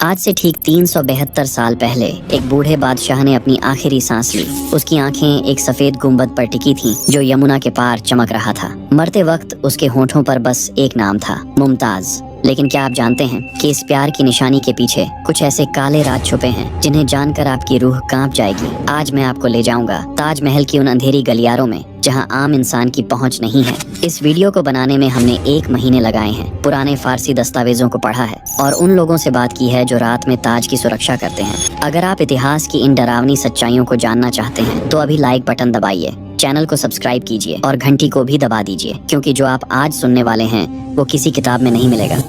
आज से ठीक 372 साल पहले एक बूढ़े बादशाह ने अपनी आखिरी सांस ली। उसकी आंखें एक सफेद गुंबद पर टिकी थीं, जो यमुना के पार चमक रहा था। मरते वक्त उसके होठों पर बस एक नाम था, मुमताज। लेकिन क्या आप जानते हैं कि इस प्यार की निशानी के पीछे कुछ ऐसे काले राज छुपे हैं जिन्हें जानकर आपकी रूह कांप जाएगी। आज मैं आपको ले जाऊंगा ताजमहल की उन अंधेरी गलियारों में जहां आम इंसान की पहुंच नहीं है। इस वीडियो को बनाने में हमने 1 महीने लगाए हैं, पुराने फारसी दस्तावेजों को पढ़ा है और उन लोगों से बात की है जो रात में ताज की सुरक्षा करते हैं। अगर आप इतिहास की इन डरावनी सच्चाइयों को जानना चाहते हैं तो अभी लाइक बटन दबाइए, चैनल को सब्सक्राइब कीजिए और घंटी को भी दबा दीजिए, क्योंकि जो आप आज सुनने वाले हैं वो किसी किताब में नहीं मिलेगा।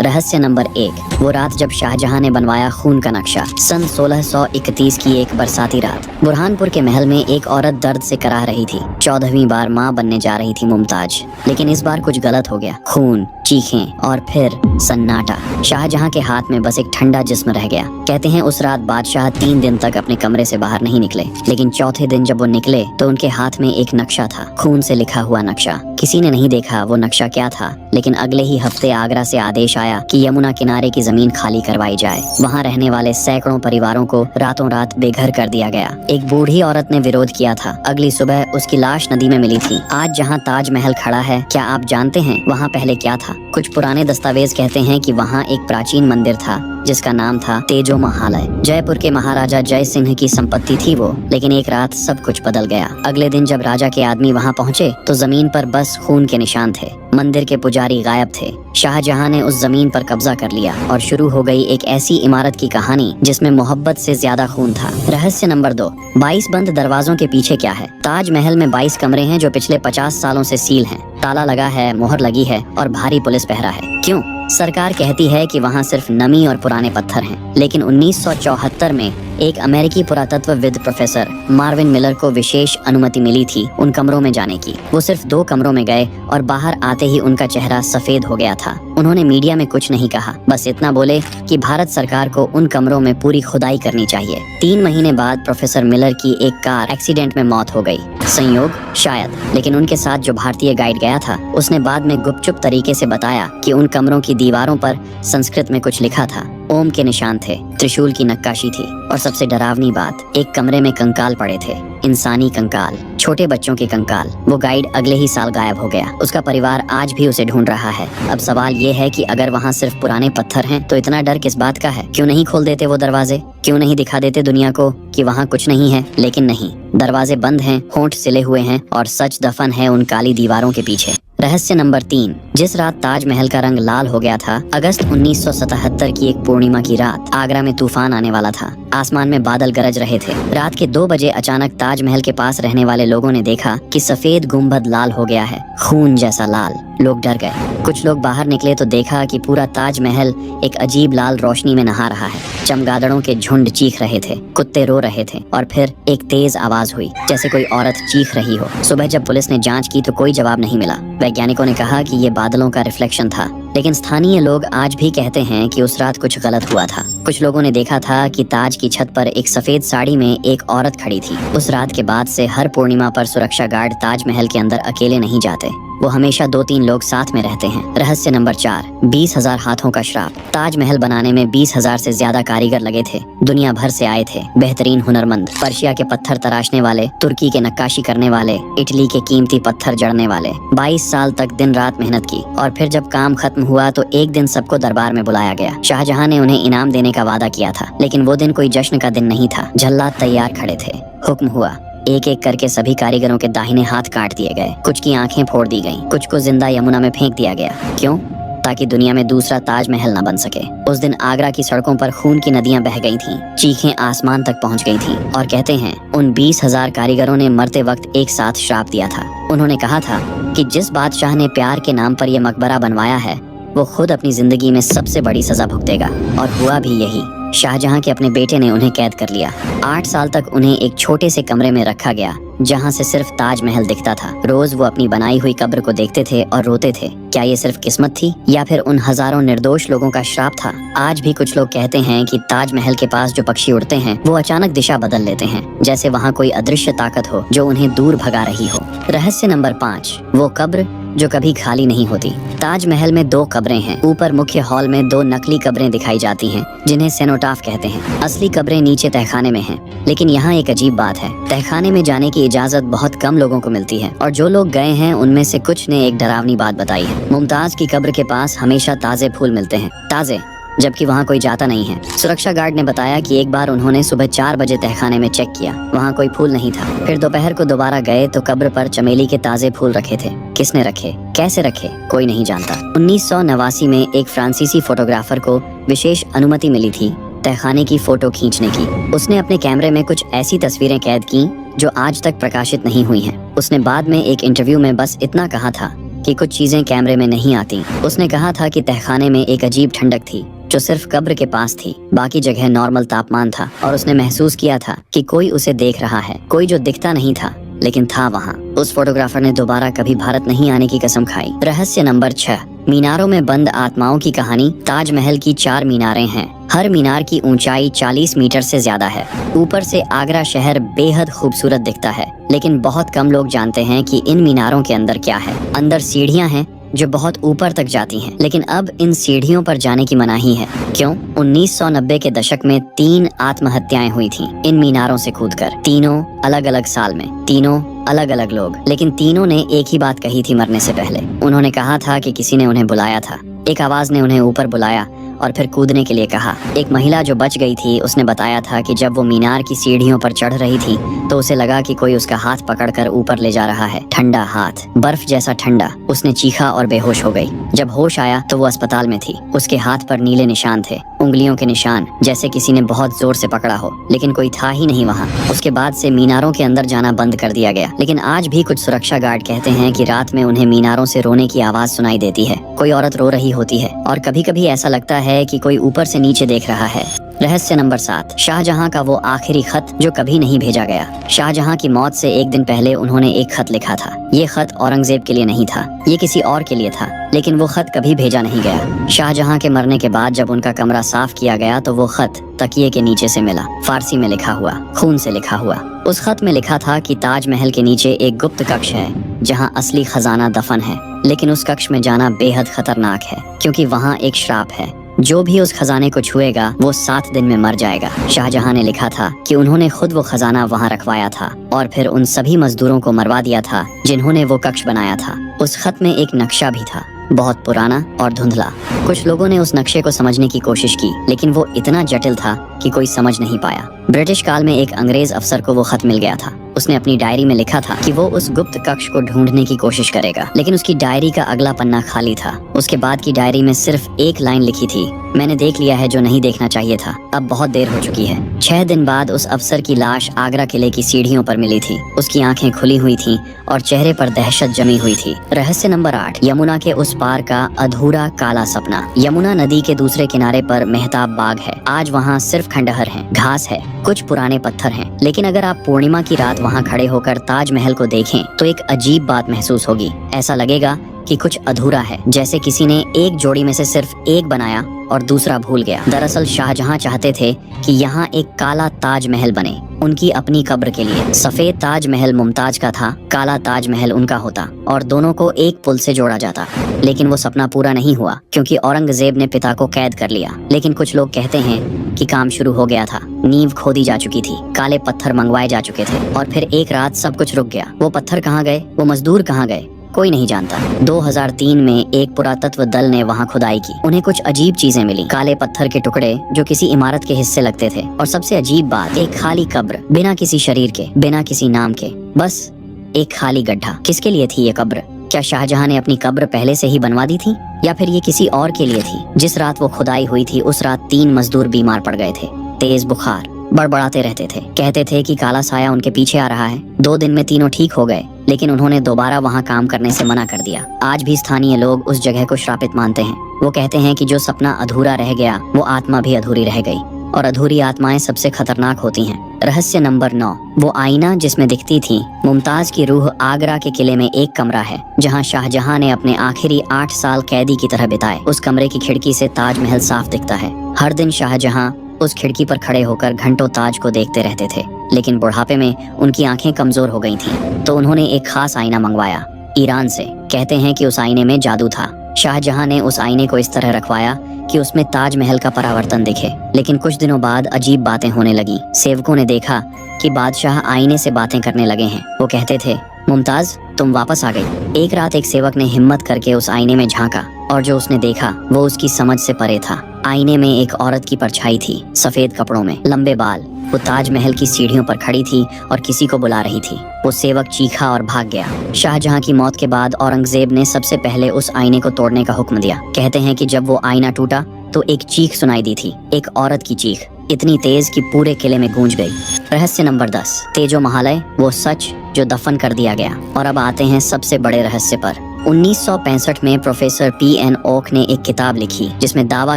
रहस्य नंबर 1, वो रात जब शाहजहां ने बनवाया खून का नक्शा। सन 1631 की एक बरसाती रात बुरहानपुर के महल में एक औरत दर्द से कराह रही थी। 14वीं बार माँ बनने जा रही थी मुमताज। लेकिन इस बार कुछ गलत हो गया। खून, चीखें और फिर सन्नाटा। शाहजहां के हाथ में बस एक ठंडा जिस्म रह गया। कहते हैं उस रात बादशाह 3 दिन तक अपने कमरे से बाहर नहीं निकले, लेकिन चौथे दिन जब वो निकले तो उनके हाथ में एक नक्शा था, खून से लिखा हुआ नक्शा। किसी ने नहीं देखा वो नक्शा क्या था, लेकिन अगले ही हफ्ते आगरा से आदेश आया कि यमुना किनारे की जमीन खाली करवाई जाए। वहाँ रहने वाले सैकड़ों परिवारों को रातों रात बेघर कर दिया गया। एक बूढ़ी औरत ने विरोध किया था। अगली सुबह उसकी लाश नदी में मिली थी। आज जहाँ ताजमहल खड़ा है, क्या आप जानते हैं वहाँ पहले क्या था? कुछ पुराने दस्तावेज कहते हैं कि वहाँ एक प्राचीन मंदिर था जिसका नाम था तेजो महालय। जयपुर के महाराजा जय सिंह की संपत्ति थी वो, लेकिन एक रात सब कुछ बदल गया। अगले दिन जब राजा के आदमी वहाँ पहुँचे तो जमीन पर बस खून के निशान थे। मंदिर के पुजारी गायब थे। शाहजहां ने उस जमीन पर कब्जा कर लिया और शुरू हो गई एक ऐसी इमारत की कहानी जिसमें मोहब्बत से ज्यादा खून था। रहस्य नंबर 2, 22 बंद दरवाजों के पीछे क्या है? ताजमहल में 22 कमरे हैं जो पिछले 50 सालों से सील हैं। ताला लगा है, मोहर लगी है और भारी पुलिस पहरा है। क्यों? सरकार कहती है कि वहाँ सिर्फ नमी और पुराने पत्थर हैं, लेकिन 1974 में एक अमेरिकी पुरातत्वविद प्रोफेसर मार्विन मिलर को विशेष अनुमति मिली थी उन कमरों में जाने की। वो सिर्फ 2 कमरों में गए और बाहर आते ही उनका चेहरा सफेद हो गया था। उन्होंने मीडिया में कुछ नहीं कहा, बस इतना बोले कि भारत सरकार को उन कमरों में पूरी खुदाई करनी चाहिए। 3 महीने बाद प्रोफेसर मिलर की एक कार एक्सीडेंट में मौत हो गई। संयोग? शायद। लेकिन उनके साथ जो भारतीय गाइड गया था उसने बाद में गुपचुप तरीके से बताया कि उन कमरों की दीवारों पर संस्कृत में कुछ लिखा था। ओम के निशान थे, त्रिशूल की नक्काशी थी और सबसे डरावनी बात, एक कमरे में कंकाल पड़े थे। इंसानी कंकाल, छोटे बच्चों के कंकाल। वो गाइड अगले ही साल गायब हो गया। उसका परिवार आज भी उसे ढूंढ रहा है। अब सवाल ये है कि अगर वहाँ सिर्फ पुराने पत्थर हैं तो इतना डर किस बात का है? क्यों नहीं खोल देते वो दरवाजे? क्यों नहीं दिखा देते दुनिया को कि वहाँ कुछ नहीं है? लेकिन नहीं, दरवाजे बंद हैं, होंठ सिले हुए हैं और सच दफन है उन काली दीवारों के पीछे। रहस्य नंबर 3, जिस रात ताजमहल का रंग लाल हो गया था, अगस्त 1977 की एक पूर्णिमा की रात आगरा में तूफान आने वाला था। आसमान में बादल गरज रहे थे। रात के 2 बजे अचानक ताजमहल के पास रहने वाले लोगों ने देखा कि सफेद गुंबद लाल हो गया है, खून जैसा लाल। लोग डर गए। कुछ लोग बाहर निकले तो देखा कि पूरा ताजमहल एक अजीब लाल रोशनी में नहा रहा है। चमगादड़ों के झुंड चीख रहे थे, कुत्ते रो रहे थे और फिर एक तेज आवाज हुई जैसे कोई औरत चीख रही हो। सुबह जब पुलिस ने जांच की तो कोई जवाब नहीं मिला। वैज्ञानिकों ने कहा कि ये बादलों का रिफ्लेक्शन था, लेकिन स्थानीय लोग आज भी कहते हैं कि उस रात कुछ गलत हुआ था। कुछ लोगों ने देखा था कि ताज की छत पर एक सफेद साड़ी में एक औरत खड़ी थी। उस रात के बाद से हर पूर्णिमा पर सुरक्षा गार्ड ताजमहल के अंदर अकेले नहीं जाते, वो हमेशा 2-3 लोग साथ में रहते हैं। रहस्य नंबर 4, 20,000 हाथों का श्राप। ताजमहल बनाने में 20,000 से ज्यादा कारीगर लगे थे। दुनिया भर से आए थे बेहतरीन हुनरमंद, पर्शिया के पत्थर तराशने वाले, तुर्की के नक्काशी करने वाले, इटली के कीमती पत्थर जड़ने वाले। 22 साल तक दिन रात मेहनत की और फिर जब काम खत्म हुआ तो एक दिन सबको दरबार में बुलाया गया। शाहजहां ने उन्हें इनाम देने का वादा किया था, लेकिन वो दिन कोई जश्न का दिन नहीं था। जल्लाद तैयार खड़े थे। हुक्म हुआ, एक एक करके सभी कारीगरों के दाहिने हाथ काट दिए गए। कुछ की आंखें फोड़ दी गईं, कुछ को जिंदा यमुना में फेंक दिया गया। क्यों? ताकि दुनिया में दूसरा ताजमहल न बन सके। उस दिन आगरा की सड़कों पर खून की नदियां बह गई थीं, चीखें आसमान तक पहुंच गई थीं और कहते हैं उन 20,000 कारीगरों ने मरते वक्त एक साथ श्राप दिया था। उन्होंने कहा था कि जिस बादशाह ने प्यार के नाम पर यह मकबरा बनवाया है वो खुद अपनी जिंदगी में सबसे बड़ी सजा भुगतेगा। और हुआ भी यही। शाहजहां के अपने बेटे ने उन्हें कैद कर लिया। 8 साल तक उन्हें एक छोटे से कमरे में रखा गया जहां से सिर्फ ताजमहल दिखता था। रोज वो अपनी बनाई हुई कब्र को देखते थे और रोते थे। क्या ये सिर्फ किस्मत थी या फिर उन हजारों निर्दोष लोगों का श्राप था? आज भी कुछ लोग कहते हैं कि ताजमहल के पास जो पक्षी उड़ते हैं वो अचानक दिशा बदल लेते हैं, जैसे वहाँ कोई अदृश्य ताकत हो जो उन्हें दूर भगा रही हो। रहस्य नंबर 5, वो कब्र जो कभी खाली नहीं होती। ताजमहल में 2 कब्रें हैं। ऊपर मुख्य हॉल में 2 नकली कब्रें दिखाई जाती हैं, जिन्हें सेनोटाफ कहते हैं। असली कब्रें नीचे तहखाने में हैं। लेकिन यहाँ एक अजीब बात है, तहखाने में जाने की इजाजत बहुत कम लोगों को मिलती है, और जो लोग गए हैं उनमें से कुछ ने एक डरावनी बात बताई है। मुमताज की कब्र के पास हमेशा ताजे फूल मिलते हैं, ताजे, जबकि वहाँ कोई जाता नहीं है। सुरक्षा गार्ड ने बताया कि एक बार उन्होंने सुबह 4 बजे तहखाने में चेक किया, वहाँ कोई फूल नहीं था। फिर दोपहर को दोबारा गए तो कब्र पर चमेली के ताजे फूल रखे थे। किसने रखे, कैसे रखे, कोई नहीं जानता। 1989 में एक फ्रांसीसी फोटोग्राफर को विशेष अनुमति मिली थी तहखाने की फोटो खींचने की। उसने अपने कैमरे में कुछ ऐसी तस्वीरें कैद की जो आज तक प्रकाशित नहीं हुई हैं। उसने बाद में एक इंटरव्यू में बस इतना कहा था कि कुछ चीजें कैमरे में नहीं आती। उसने कहा था कि तहखाने में एक अजीब ठंडक थी जो सिर्फ कब्र के पास थी, बाकी जगह नॉर्मल तापमान था, और उसने महसूस किया था कि कोई उसे देख रहा है, कोई जो दिखता नहीं था लेकिन था वहाँ। उस फोटोग्राफर ने दोबारा कभी भारत नहीं आने की कसम खाई। रहस्य नंबर 6, मीनारों में बंद आत्माओं की कहानी। ताजमहल की 4 मीनारें हैं। हर मीनार की ऊंचाई 40 मीटर से ज्यादा है। ऊपर से आगरा शहर बेहद खूबसूरत दिखता है, लेकिन बहुत कम लोग जानते हैं कि इन मीनारों के अंदर क्या है। अंदर सीढ़ियां हैं जो बहुत ऊपर तक जाती हैं, लेकिन अब इन सीढ़ियों पर जाने की मनाही है। क्यों? 1990 के दशक में 3 आत्महत्याएं हुई थीं इन मीनारों से कूदकर। तीनों अलग अलग साल में, तीनों अलग अलग लोग, लेकिन तीनों ने एक ही बात कही थी मरने से पहले। उन्होंने कहा था कि किसी ने उन्हें बुलाया था, एक आवाज ने उन्हें ऊपर बुलाया और फिर कूदने के लिए कहा। एक महिला जो बच गई थी उसने बताया था कि जब वो मीनार की सीढ़ियों पर चढ़ रही थी तो उसे लगा कि कोई उसका हाथ पकड़कर ऊपर ले जा रहा है। ठंडा हाथ, बर्फ जैसा ठंडा। उसने चीखा और बेहोश हो गई। जब होश आया तो वो अस्पताल में थी। उसके हाथ पर नीले निशान थे, उंगलियों के निशान, जैसे किसी ने बहुत जोर से पकड़ा हो, लेकिन कोई था ही नहीं वहाँ। उसके बाद से मीनारों के अंदर जाना बंद कर दिया गया, लेकिन आज भी कुछ सुरक्षा गार्ड कहते हैं कि रात में उन्हें मीनारों से रोने की आवाज सुनाई देती है। कोई औरत रो रही होती है और कभी कभी ऐसा लगता है कि कोई ऊपर से नीचे देख रहा है। रहस्य नंबर 7, शाहजहां का वो आखिरी खत जो कभी नहीं भेजा गया। शाहजहां की मौत से एक दिन पहले उन्होंने एक खत लिखा था। ये खत औरंगजेब के लिए नहीं था, ये किसी और के लिए था, लेकिन वो खत कभी भेजा नहीं गया। शाहजहां के मरने के बाद जब उनका कमरा साफ किया गया तो वो खत तकिए के नीचे से मिला, फारसी में लिखा हुआ, खून से लिखा हुआ। उस खत में लिखा था कि ताजमहल के नीचे एक गुप्त कक्ष है जहाँ असली खजाना दफन है, लेकिन उस कक्ष में जाना बेहद खतरनाक है क्योंकि वहाँ एक श्राप है। जो भी उस खजाने को छुएगा वो 7 दिन में मर जाएगा। शाहजहां ने लिखा था कि उन्होंने खुद वो खजाना वहां रखवाया था और फिर उन सभी मजदूरों को मरवा दिया था जिन्होंने वो कक्ष बनाया था। उस खत में एक नक्शा भी था, बहुत पुराना और धुंधला। कुछ लोगों ने उस नक्शे को समझने की कोशिश की, लेकिन वो इतना जटिल था कि कोई समझ नहीं पाया। ब्रिटिश काल में एक अंग्रेज अफसर को वो खत मिल गया था। उसने अपनी डायरी में लिखा था कि वो उस गुप्त कक्ष को ढूंढने की कोशिश करेगा, लेकिन उसकी डायरी का अगला पन्ना खाली था। उसके बाद की डायरी में सिर्फ एक लाइन लिखी थी, मैंने देख लिया है जो नहीं देखना चाहिए था, अब बहुत देर हो चुकी है। 6 दिन बाद उस अफसर की लाश आगरा किले की सीढ़ियों पर मिली थी। उसकी आंखें खुली हुई थीं और चेहरे पर दहशत जमी हुई थी। रहस्य नंबर 8, यमुना के उस पार का अधूरा काला सपना। यमुना नदी के दूसरे किनारे पर मेहताब बाग है। आज वहाँ सिर्फ खंडहर है, घास है, कुछ पुराने पत्थर हैं, लेकिन अगर आप पूर्णिमा की रात वहाँ खड़े होकर ताजमहल को देखें तो एक अजीब बात महसूस होगी। ऐसा लगेगा कि कुछ अधूरा है, जैसे किसी ने एक जोड़ी में से सिर्फ एक बनाया और दूसरा भूल गया। दरअसल शाहजहां चाहते थे कि यहाँ एक काला ताजमहल बने, उनकी अपनी कब्र के लिए। सफेद ताजमहल मुमताज का था, काला ताजमहल उनका होता और दोनों को एक पुल से जोड़ा जाता। लेकिन वो सपना पूरा नहीं हुआ क्योंकि औरंगजेब ने पिता को कैद कर लिया। लेकिन कुछ लोग कहते हैं कि काम शुरू हो गया था, नींव खोदी जा चुकी थी, काले पत्थर मंगवाए जा चुके थे और फिर एक रात सब कुछ रुक गया। वो पत्थर कहाँ गए, वो मजदूर कहाँ गए, कोई नहीं जानता। 2003 में एक पुरातत्व दल ने वहां खुदाई की। उन्हें कुछ अजीब चीजें मिली, काले पत्थर के टुकड़े जो किसी इमारत के हिस्से लगते थे, और सबसे अजीब बात, एक खाली कब्र, बिना किसी शरीर के, बिना किसी नाम के, बस एक खाली गड्ढा। किसके लिए थी ये कब्र? क्या शाहजहां ने अपनी कब्र पहले से ही बनवा दी थी या फिर ये किसी और के लिए थी? जिस रात वो खुदाई हुई थी उस रात 3 मजदूर बीमार पड़ गए थे। तेज बुखार, बड़बड़ाते रहते थे, कहते थे कि काला साया उनके पीछे आ रहा है। 2 दिन में तीनों ठीक हो गए, लेकिन उन्होंने दोबारा वहाँ काम करने से मना कर दिया। आज भी स्थानीय लोग उस जगह को श्रापित मानते हैं। वो कहते हैं कि जो सपना अधूरा रह गया वो आत्मा भी अधूरी रह गई, और अधूरी आत्माएं सबसे खतरनाक होती हैं। रहस्य नंबर 9, वो आईना जिसमें दिखती थी मुमताज की रूह। आगरा के किले में एक कमरा है जहाँ शाहजहां ने अपने आखिरी 8 साल कैदी की तरह बिताए। उस कमरे की खिड़की से ताजमहल साफ दिखता है। हर दिन शाहजहां उस खिड़की पर खड़े होकर घंटों ताज को देखते रहते थे, लेकिन बुढ़ापे में उनकी आंखें कमजोर हो गई थीं, तो उन्होंने एक खास आईना मंगवाया। ईरान से। कहते हैं कि उस आईने में जादू था। शाहजहां ने उस आईने को इस तरह रखवाया कि उसमें ताजमहल का परावर्तन दिखे। लेकिन कुछ दिनों बाद अजीब बातें होने लगी। सेवकों ने देखा कि बादशाह आईने से बातें करने लगे हैं। वो कहते थे, मुमताज तुम वापस आ गई। एक रात एक सेवक ने हिम्मत करके उस आईने में झांका और जो उसने देखा वो उसकी समझ से परे था। आईने में एक औरत की परछाई थी, सफेद कपड़ों में, लंबे बाल। वो ताजमहल की सीढ़ियों पर खड़ी थी और किसी को बुला रही थी। वो सेवक चीखा और भाग गया। शाहजहां की मौत के बाद औरंगजेब ने सबसे पहले उस आईने को तोड़ने का हुक्म दिया। कहते हैं कि जब वो आईना टूटा तो एक चीख सुनाई दी थी, एक औरत की चीख, इतनी तेज कि पूरे किले में गूंज गई। रहस्य नंबर 10, तेजो महालय, वो सच जो दफन कर दिया गया। और अब आते हैं सबसे बड़े रहस्य पर। 1965 में प्रोफेसर P.N. ओक ने एक किताब लिखी जिसमें दावा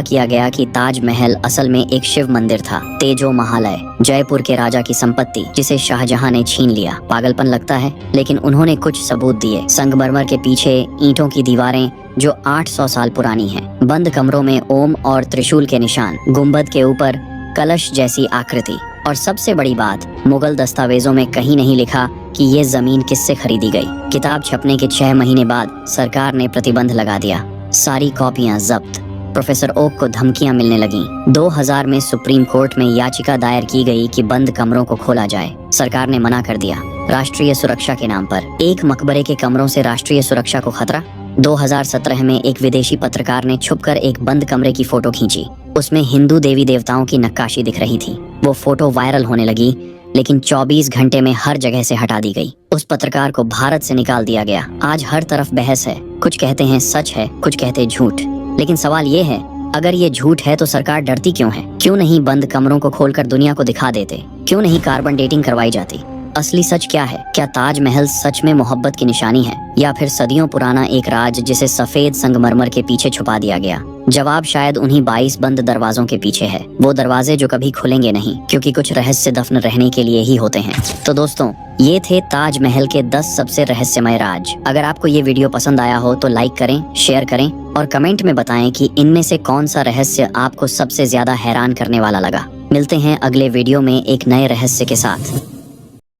किया गया कि ताजमहल असल में एक शिव मंदिर था। तेजो महालय जयपुर के राजा की संपत्ति जिसे शाहजहां ने छीन लिया। पागलपन लगता है, लेकिन उन्होंने कुछ सबूत दिए। संगमरमर के पीछे ईंटों की दीवारें जो 800 साल पुरानी हैं। बंद कमरों में ओम और त्रिशूल के निशान। गुंबद के ऊपर कलश जैसी आकृति। और सबसे बड़ी बात, मुगल दस्तावेजों में कहीं नहीं लिखा कि ये जमीन किससे खरीदी गई। किताब छपने के 6 महीने बाद सरकार ने प्रतिबंध लगा दिया। सारी कॉपियां जब्त। प्रोफेसर ओक को धमकियां मिलने लगीं। 2000 में सुप्रीम कोर्ट में याचिका दायर की गई कि बंद कमरों को खोला जाए। सरकार ने मना कर दिया। राष्ट्रीय सुरक्षा के नाम पर एक मकबरे के कमरों से राष्ट्रीय सुरक्षा को खतरा। 2017 में एक विदेशी पत्रकार ने छुपकर एक बंद कमरे की फोटो खींची। उसमें हिंदू देवी देवताओं की नक्काशी दिख रही थी। वो फोटो वायरल होने लगी, लेकिन 24 घंटे में हर जगह से हटा दी गई। उस पत्रकार को भारत से निकाल दिया गया। आज हर तरफ बहस है। कुछ कहते हैं सच है, कुछ कहते हैं झूठ। लेकिन सवाल ये है, अगर ये झूठ है तो सरकार डरती क्यों है? क्यों नहीं बंद कमरों को खोलकर दुनिया को दिखा देते? क्यों नहीं कार्बन डेटिंग करवाई जाती? असली सच क्या है? क्या ताजमहल सच में मोहब्बत की निशानी है, या फिर सदियों पुराना एक राज जिसे सफेद संगमरमर के पीछे छुपा दिया गया? जवाब शायद उन्हीं 22 बंद दरवाजों के पीछे है। वो दरवाजे जो कभी खुलेंगे नहीं, क्योंकि कुछ रहस्य दफन रहने के लिए ही होते हैं। तो दोस्तों, ये थे ताजमहल के 10 सबसे रहस्यमय राज। अगर आपको ये वीडियो पसंद आया हो तो लाइक करें, शेयर करें और कमेंट में बताएं कि इनमें से कौन सा रहस्य आपको सबसे ज्यादा हैरान करने वाला लगा। मिलते हैं अगले वीडियो में एक नए रहस्य के साथ।